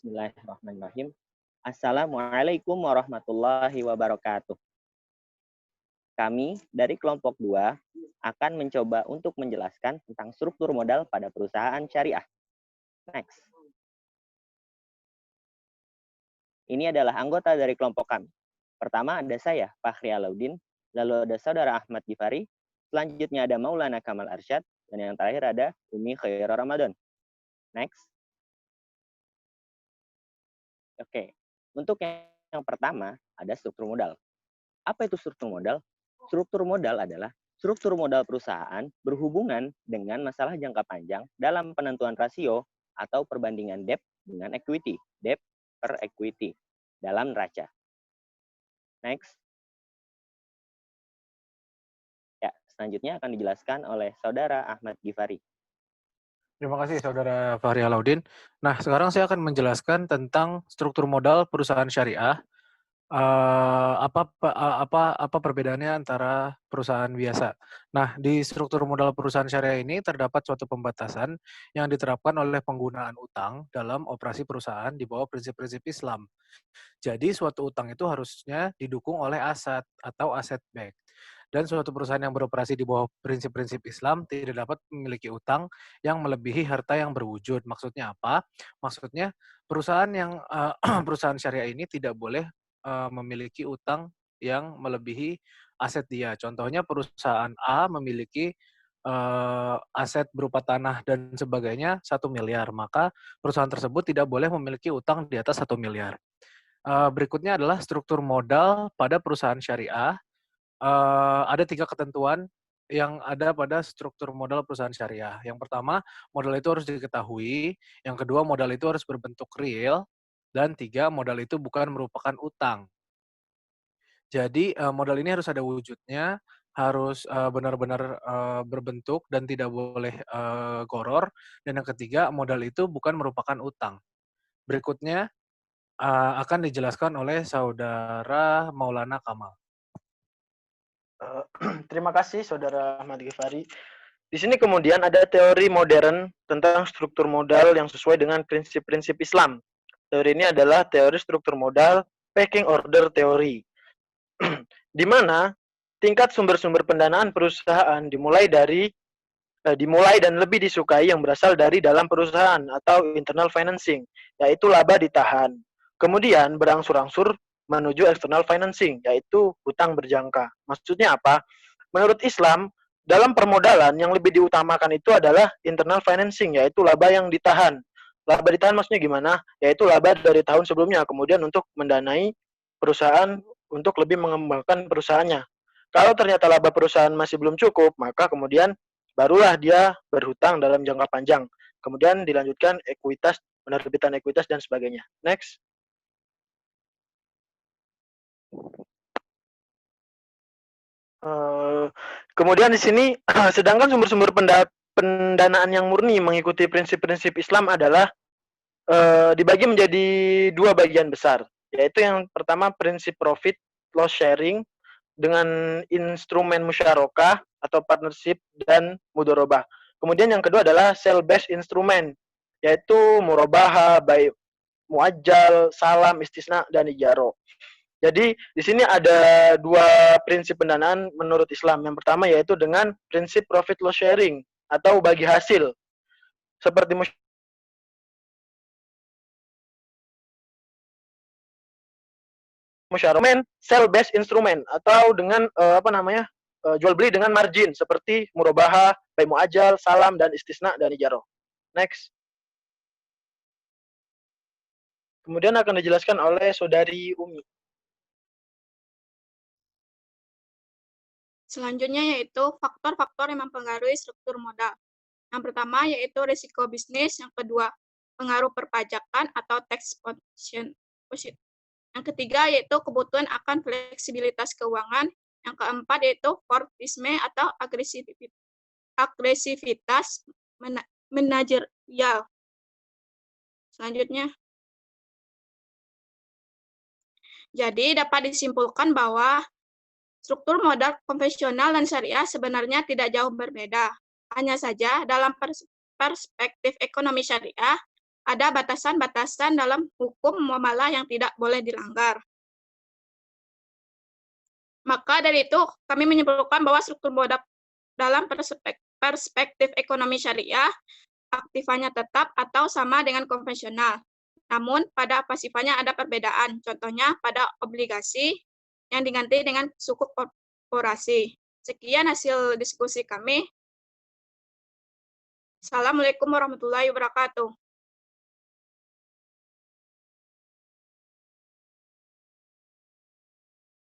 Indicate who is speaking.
Speaker 1: Bismillahirrahmanirrahim. Assalamualaikum warahmatullahi wabarakatuh. Kami dari kelompok 2 akan mencoba untuk menjelaskan tentang struktur modal pada perusahaan syariah. Next. Ini adalah anggota dari kelompok kami. Pertama ada saya, Fakhri Alauddin, lalu ada saudara Ahmad Gifari, selanjutnya ada Maulana Kamal Arsyad, dan yang terakhir ada Umi Khairul Ramadan. Next. Oke, untuk yang pertama ada struktur modal. Apa itu struktur modal? Struktur modal adalah struktur modal perusahaan berhubungan dengan masalah jangka panjang dalam penentuan rasio atau perbandingan debt dengan equity, debt per equity dalam neraca. Next. Ya, selanjutnya akan dijelaskan oleh saudara Ahmad Gifari.
Speaker 2: Terima kasih Saudara Fahri Alauddin. Nah, sekarang saya akan menjelaskan tentang struktur modal perusahaan syariah. Apa perbedaannya antara perusahaan biasa? Nah, di struktur modal perusahaan syariah ini terdapat suatu pembatasan yang diterapkan oleh penggunaan utang dalam operasi perusahaan di bawah prinsip-prinsip Islam. Jadi, suatu utang itu harusnya didukung oleh aset atau aset back. Dan suatu perusahaan yang beroperasi di bawah prinsip-prinsip Islam tidak dapat memiliki utang yang melebihi harta yang berwujud. Maksudnya apa? Maksudnya perusahaan yang perusahaan syariah ini tidak boleh memiliki utang yang melebihi aset dia. Contohnya perusahaan A memiliki aset berupa tanah dan sebagainya 1 miliar, maka perusahaan tersebut tidak boleh memiliki utang di atas 1 miliar. Berikutnya adalah struktur modal pada perusahaan syariah. Ada 3 ketentuan yang ada pada struktur modal perusahaan syariah. Yang pertama, modal itu harus diketahui. Yang kedua, modal itu harus berbentuk real. Dan 3, modal itu bukan merupakan utang. Jadi, modal ini harus ada wujudnya, harus benar-benar berbentuk dan tidak boleh goror. Dan yang ketiga, modal itu bukan merupakan utang. Berikutnya akan dijelaskan oleh Saudara Maulana Kamal.
Speaker 3: Terima kasih Saudara Ahmad Gifari. Di sini kemudian ada teori modern tentang struktur modal yang sesuai dengan prinsip-prinsip Islam. Teori ini adalah teori struktur modal pecking order teori. Di mana tingkat sumber-sumber pendanaan perusahaan dimulai dan lebih disukai yang berasal dari dalam perusahaan atau internal financing, yaitu laba ditahan. Kemudian berangsur-angsur menuju external financing, yaitu hutang berjangka. Maksudnya apa? Menurut Islam, dalam permodalan yang lebih diutamakan itu adalah internal financing, yaitu laba yang ditahan. Laba ditahan maksudnya gimana? Yaitu laba dari tahun sebelumnya, kemudian untuk mendanai perusahaan untuk lebih mengembangkan perusahaannya. Kalau ternyata laba perusahaan masih belum cukup, maka kemudian barulah dia berhutang dalam jangka panjang. Kemudian dilanjutkan ekuitas, penerbitan ekuitas, dan sebagainya. Next. Kemudian di sini, sedangkan sumber-sumber pendanaan yang murni mengikuti prinsip-prinsip Islam adalah dibagi menjadi 2 bagian besar, yaitu yang pertama prinsip profit loss sharing dengan instrumen musyarakah atau partnership dan mudharabah. Kemudian yang kedua adalah sell based instrument, yaitu murabaha, baik muajjal, salam, istisna, dan ijaro. Jadi di sini ada 2 prinsip pendanaan menurut Islam. Yang pertama yaitu dengan prinsip profit loss sharing atau bagi hasil. Seperti musyarakah, sell based instrument atau dengan jual beli dengan margin seperti murabaha, bai muajjal, salam, dan istisna dan ijaro. Next. Kemudian akan dijelaskan oleh Saudari Umi.
Speaker 4: Selanjutnya yaitu faktor-faktor yang mempengaruhi struktur modal. Yang pertama yaitu risiko bisnis, yang kedua pengaruh perpajakan atau tax position. Yang ketiga yaitu kebutuhan akan fleksibilitas keuangan. Yang keempat yaitu fortisme atau agresivitas manajerial. Selanjutnya. Jadi dapat disimpulkan bahwa struktur modal konvensional dan syariah sebenarnya tidak jauh berbeda. Hanya saja dalam perspektif ekonomi syariah, ada batasan-batasan dalam hukum muamalah yang tidak boleh dilanggar. Maka dari itu, kami menyimpulkan bahwa struktur modal dalam perspektif ekonomi syariah, aktifannya tetap atau sama dengan konvensional. Namun, pada pasifannya ada perbedaan. Contohnya, pada obligasi yang diganti dengan sukuk korporasi. Sekian hasil diskusi kami. Assalamualaikum warahmatullahi wabarakatuh.